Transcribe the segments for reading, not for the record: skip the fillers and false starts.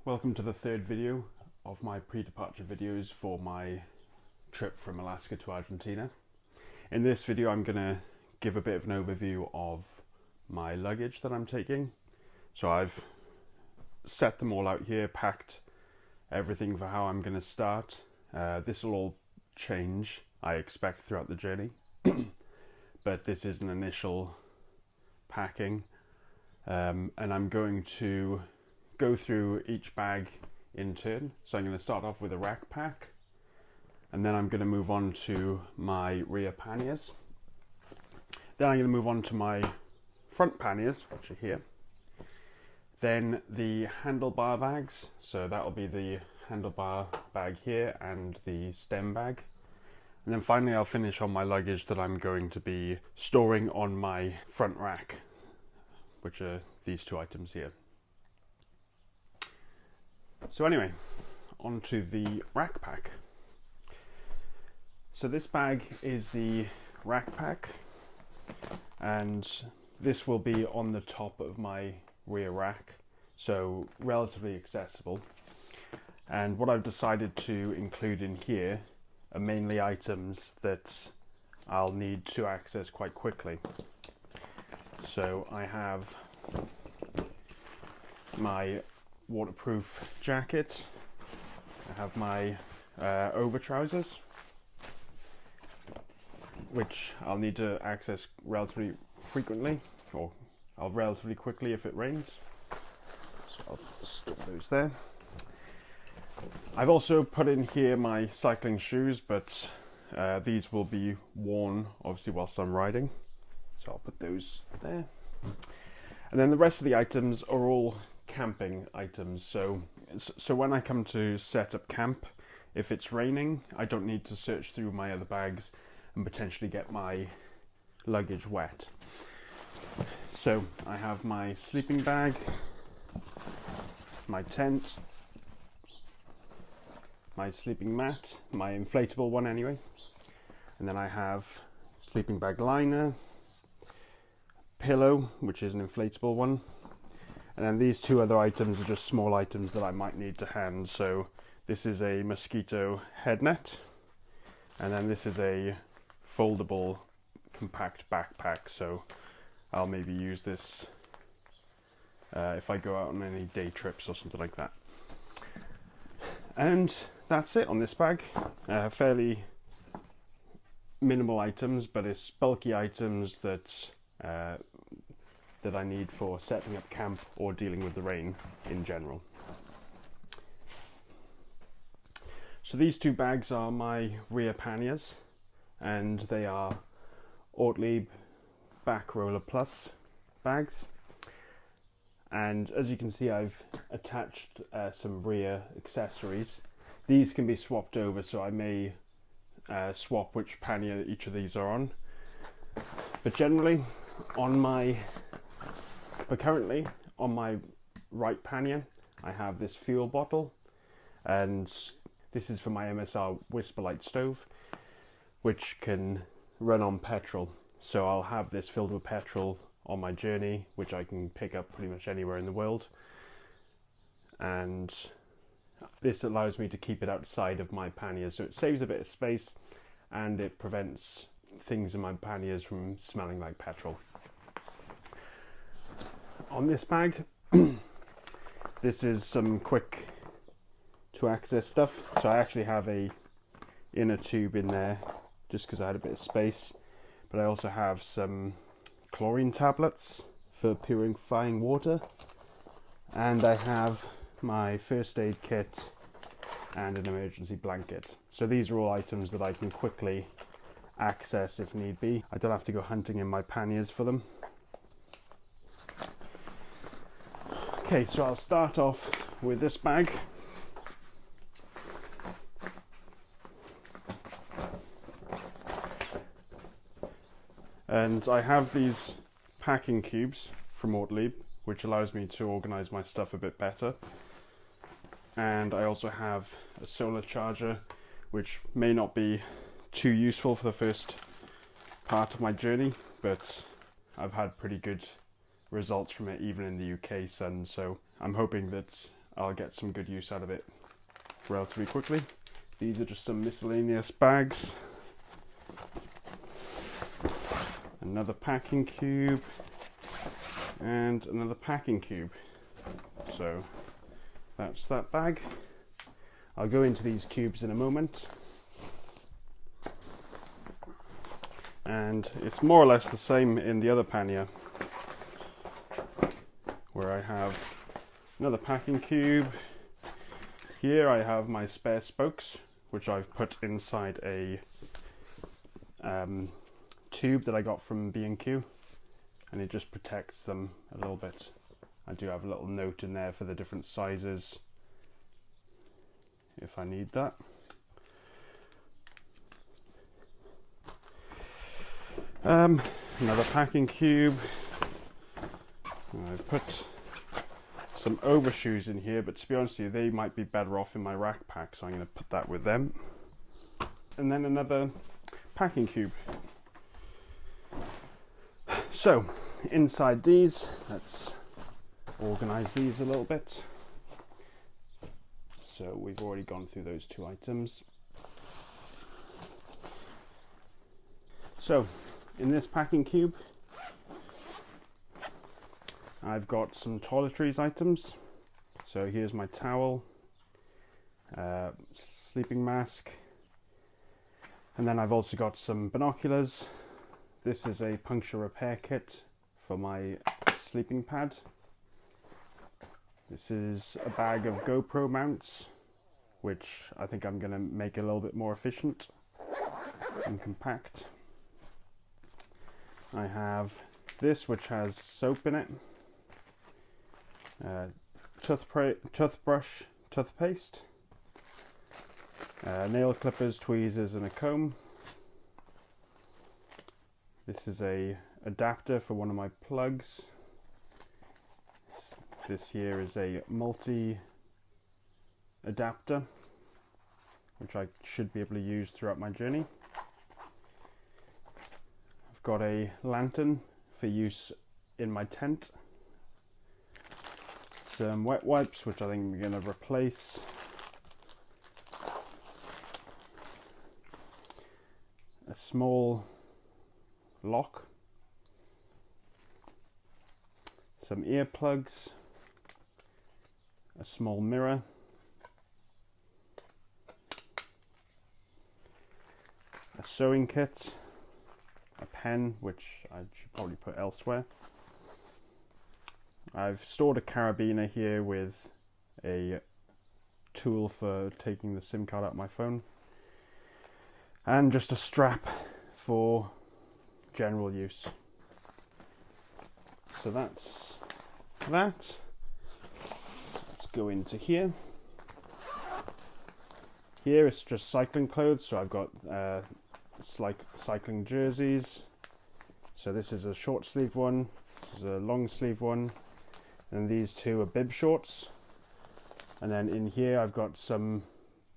Welcome to the third video of my pre-departure videos for my trip from Alaska to Argentina. In this video I'm going to give a bit of an overview of my luggage that I'm taking. So I've set them all out here, packed everything for how I'm going to start. This will all change, I expect, throughout the journey. But this is an initial packing, and I'm going to go through each bag in turn. So I'm going to start off with a rack pack, and then I'm going to move on to my rear panniers. Then I'm going to move on to my front panniers, which are here. Then the handlebar bags, so that will be the handlebar bag here and the stem bag. And then finally I'll finish on my luggage that I'm going to be storing on my front rack, which are these two items here. So anyway, on to the rack pack. So this bag is the rack pack, and this will be on the top of my rear rack, so relatively accessible. And what I've decided to include in here are mainly items that I'll need to access quite quickly. So I have my waterproof jacket, I have my over trousers, which I'll need to access relatively frequently, or relatively quickly if it rains. So I'll stick those there. I've also put in here my cycling shoes, but these will be worn obviously whilst I'm riding, so I'll put those there. And then the rest of the items are all camping items, so when I come to set up camp, if it's raining, I don't need to search through my other bags and potentially get my luggage wet. So I have my sleeping bag, my tent, my sleeping mat, my inflatable one anyway, and then I have sleeping bag liner, pillow, which is an inflatable one. And then these two other items are just small items that I might need to hand. So this is a mosquito head net, and then this is a foldable compact backpack. So I'll maybe use this if I go out on any day trips or something like that. And that's it on this bag. Fairly minimal items, but it's bulky items that I need for setting up camp or dealing with the rain in general. So these two bags are my rear panniers, and they are Ortlieb Back Roller Plus bags. And as you can see, I've attached some rear accessories. These can be swapped over, so I may swap which pannier each of these are on. But generally, currently on my right pannier, I have this fuel bottle, and this is for my MSR Whisperlight stove, which can run on petrol. So I'll have this filled with petrol on my journey, which I can pick up pretty much anywhere in the world. And this allows me to keep it outside of my panniers, so it saves a bit of space and it prevents things in my panniers from smelling like petrol. On this bag, this is some quick to access stuff. So I actually have a inner tube in there just because I had a bit of space, but I also have some chlorine tablets for purifying water, and I have my first aid kit and an emergency blanket. So these are all items that I can quickly access if need be. I don't have to go hunting in my panniers for them. Okay, so I'll start off with this bag. And I have these packing cubes from Ortlieb, which allows me to organize my stuff a bit better. And I also have a solar charger, which may not be too useful for the first part of my journey, but I've had pretty good results from it even in the UK sun, so I'm hoping that I'll get some good use out of it relatively quickly. These are just some miscellaneous bags. Another packing cube and another packing cube. So that's that bag. I'll go into these cubes in a moment. And it's more or less the same in the other pannier, where I have another packing cube. Here I have my spare spokes, which I've put inside a tube that I got from B&Q, and it just protects them a little bit. I do have a little note in there for the different sizes if I need that. Another packing cube. I've put some overshoes in here, but to be honest with you, they might be better off in my rack pack, so I'm going to put that with them. And then another packing cube. So inside these, let's organize these a little bit. So we've already gone through those two items. So in this packing cube, I've got some toiletries items. So here's my towel, sleeping mask, and then I've also got some binoculars. This is a puncture repair kit for my sleeping pad. This is a bag of GoPro mounts, which I think I'm going to make a little bit more efficient and compact. I have this, which has soap in it, toothbrush, toothpaste, nail clippers, tweezers and a comb. This is a adapter for one of my plugs. This here is a multi adapter, which I should be able to use throughout my journey. I've got a lantern for use in my tent. Some wet wipes, which I think I'm going to replace. A small lock. Some earplugs. A small mirror. A sewing kit. A pen, which I should probably put elsewhere. I've stored a carabiner here with a tool for taking the SIM card out of my phone, and just a strap for general use. So that's that. Let's go into here. Here it's just cycling clothes, so I've got cycling jerseys. So this is a short sleeve one, this is a long sleeve one, and these two are bib shorts. And then in here I've got some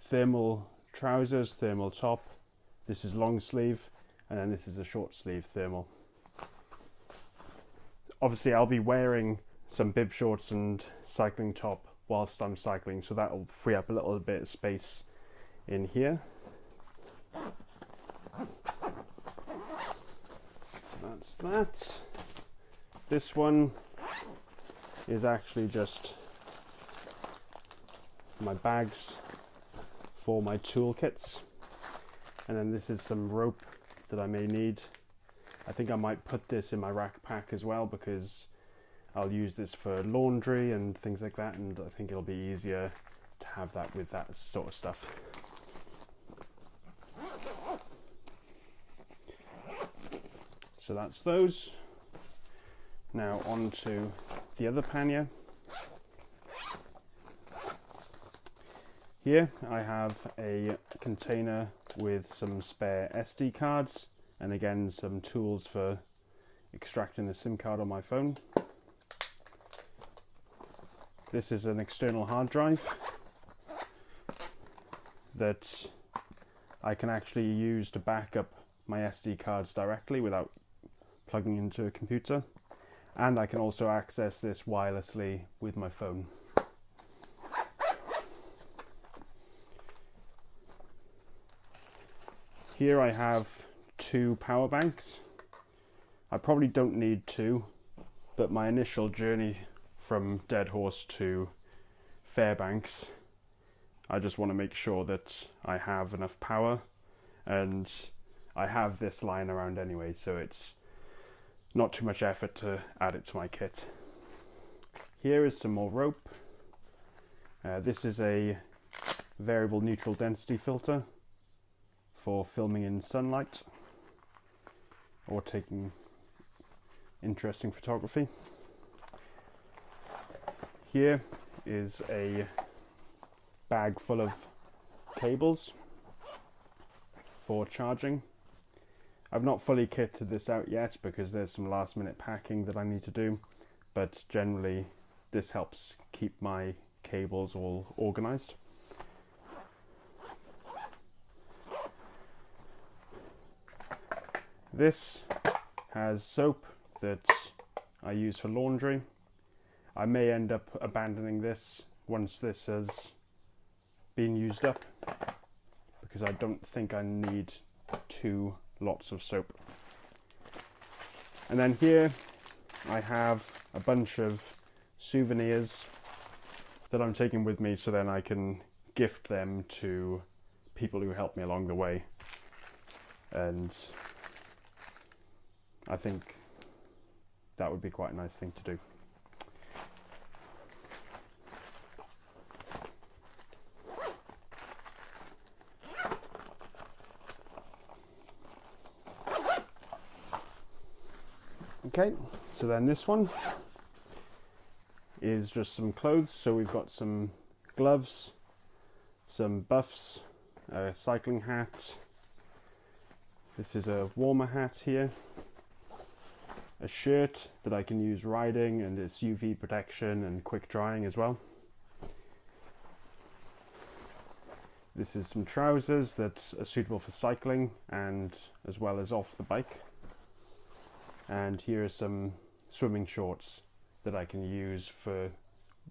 thermal trousers, thermal top. This is long sleeve, and then this is a short sleeve thermal. Obviously I'll be wearing some bib shorts and cycling top whilst I'm cycling, so that'll free up a little bit of space in here. That's that. This one is actually just my bags for my toolkits, and then this is some rope that I may need. I think I might put this in my rack pack as well, because I'll use this for laundry and things like that, and I think it'll be easier to have that with that sort of stuff. So that's those. Now on to the other pannier. Here I have a container with some spare SD cards, and again some tools for extracting the SIM card on my phone. This is an external hard drive that I can actually use to back up my SD cards directly without plugging into a computer, and I can also access this wirelessly with my phone. Here I have 2 power banks. I probably don't need 2, but my initial journey from Dead Horse to Fairbanks, I just want to make sure that I have enough power, and I have this lying around anyway, so it's not too much effort to add it to my kit. Here is some more rope. This is a variable neutral density filter for filming in sunlight or taking interesting photography. Here is a bag full of cables for charging. I've not fully kitted this out yet because there's some last minute packing that I need to do, but generally this helps keep my cables all organized. This has soap that I use for laundry. I may end up abandoning this once this has been used up, because I don't think I need 2 lots of soap. And then here I have a bunch of souvenirs that I'm taking with me, so then I can gift them to people who help me along the way. And I think that would be quite a nice thing to do. Okay, so then this one is just some clothes. So we've got some gloves, some buffs, a cycling hat. This is a warmer hat here. A shirt that I can use riding, and it's UV protection and quick drying as well. This is some trousers that are suitable for cycling and as well as off the bike. And here are some swimming shorts that I can use for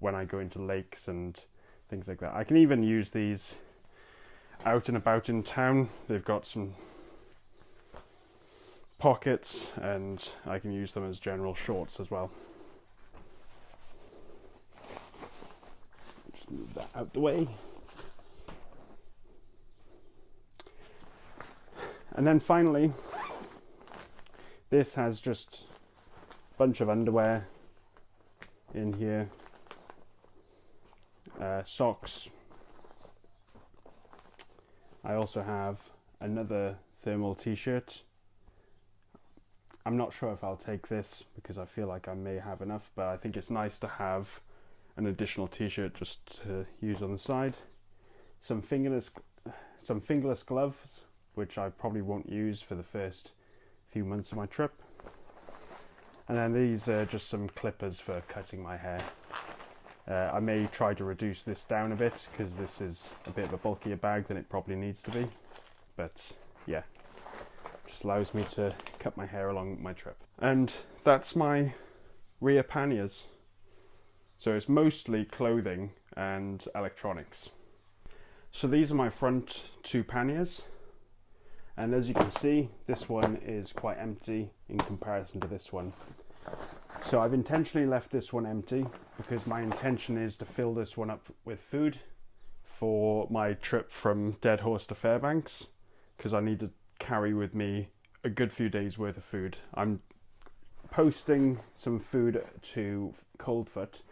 when I go into lakes and things like that. I can even use these out and about in town. They've got some pockets and I can use them as general shorts as well. Just move that out the way. And then finally, this has just a bunch of underwear in here, socks. I also have another thermal t-shirt. I'm not sure if I'll take this because I feel like I may have enough, but I think it's nice to have an additional t-shirt just to use on the side. Some fingerless gloves, which I probably won't use for the first few months of my trip. And then these are just some clippers for cutting my hair. I may try to reduce this down a bit because this is a bit of a bulkier bag than it probably needs to be. But yeah, just allows me to cut my hair along my trip. And that's my rear panniers. So it's mostly clothing and electronics. So these are my front 2 panniers. And as you can see, this one is quite empty in comparison to this one. So I've intentionally left this one empty because my intention is to fill this one up with food for my trip from Dead Horse to Fairbanks, because I need to carry with me a good few days worth of food. I'm posting some food to Coldfoot.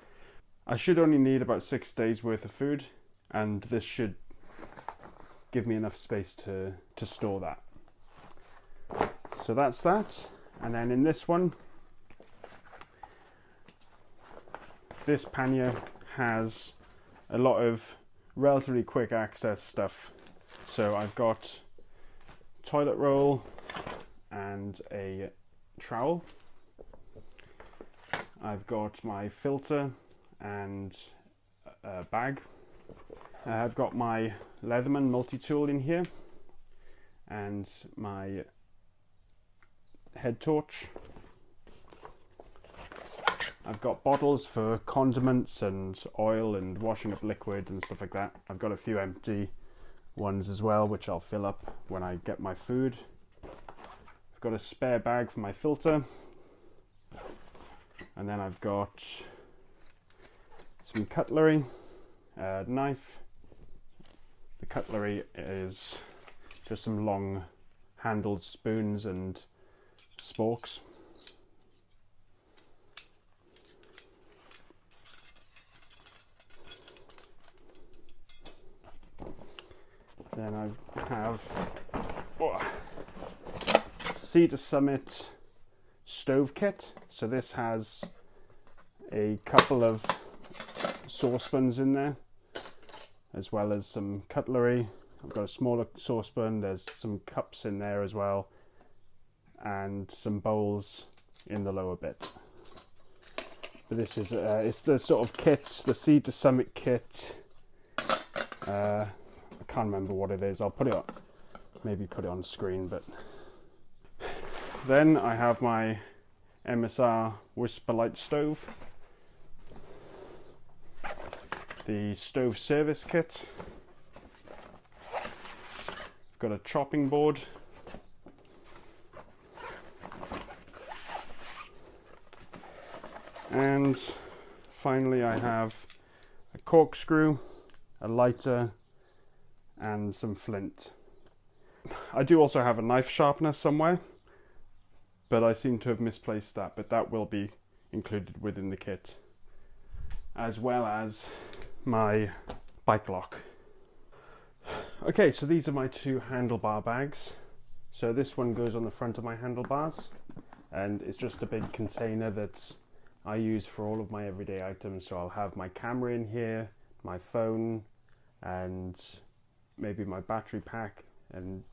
I should only need about 6 days worth of food, and this should give me enough space to store that. So that's that. And then in this one, this pannier has a lot of relatively quick access stuff. So I've got toilet roll and a trowel. I've got my filter and a bag. I've got my Leatherman multi-tool in here and my head torch. I've got bottles for condiments and oil and washing up liquid and stuff like that. I've got a few empty ones as well, which I'll fill up when I get my food. I've got a spare bag for my filter, and then I've got some cutlery, knife. The cutlery is just some long handled spoons and sporks. Then I have Cedar Summit stove kit. So this has a couple of saucepans in there, as well as some cutlery. I've got a smaller saucepan, there's some cups in there as well, and some bowls in the lower bit. But this is it's the sort of kit, the Cedar Summit kit. I can't remember what it is. I'll put it up, maybe put it on screen. But then I have my MSR Whisper Light stove, the stove service kit. I've got a chopping board, and finally I have a corkscrew, a lighter, and some flint. I do also have a knife sharpener somewhere, but I seem to have misplaced that, but that will be included within the kit, as well as my bike lock. Okay, so these are my two handlebar bags. So this one goes on the front of my handlebars, and it's just a big container that I use for all of my everyday items. So I'll have my camera in here, my phone, and maybe my battery pack, and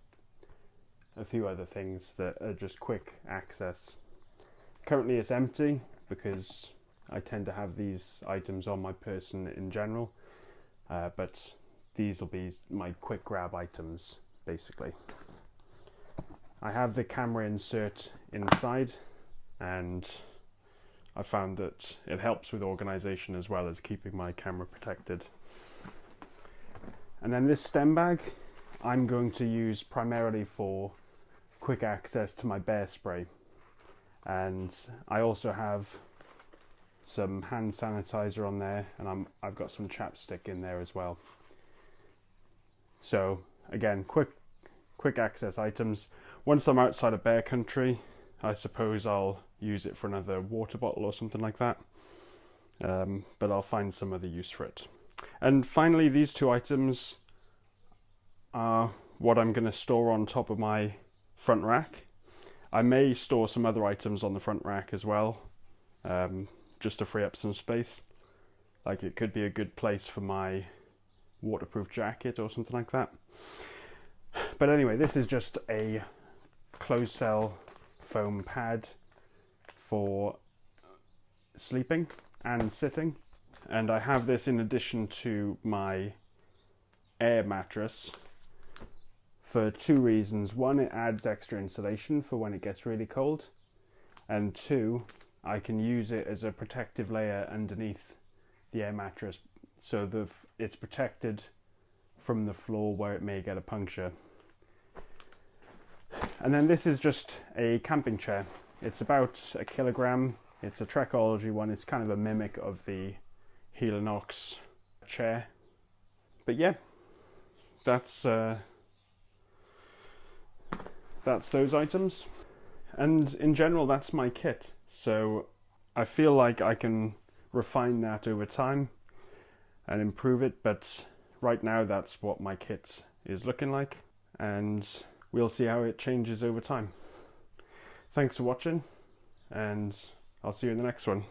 a few other things that are just quick access. Currently it's empty because I tend to have these items on my person in general, but these will be my quick grab items basically. I have the camera insert inside, and I found that it helps with organization as well as keeping my camera protected. And then this stem bag I'm going to use primarily for quick access to my bear spray, and I also have some hand sanitizer on there, and I've got some chapstick in there as well. So again, quick access items. Once I'm outside of bear country, I suppose I'll use it for another water bottle or something like that, but I'll find some other use for it. And finally, these two items are what I'm going to store on top of my front rack. I may store some other items on the front rack as well, just to free up some space. Like, it could be a good place for my waterproof jacket or something like that. But anyway, this is just a closed cell foam pad for sleeping and sitting. And I have this in addition to my air mattress for two reasons. One, it adds extra insulation for when it gets really cold. And two, I can use it as a protective layer underneath the air mattress, so it's protected from the floor where it may get a puncture. And then this is just a camping chair. It's about 1 kilogram. It's a Trekology one. It's kind of a mimic of the Helinox chair. But yeah, that's those items. And in general, that's my kit. So I feel like I can refine that over time and improve it, but right now that's what my kit is looking like, and we'll see how it changes over time. Thanks for watching, and I'll see you in the next one.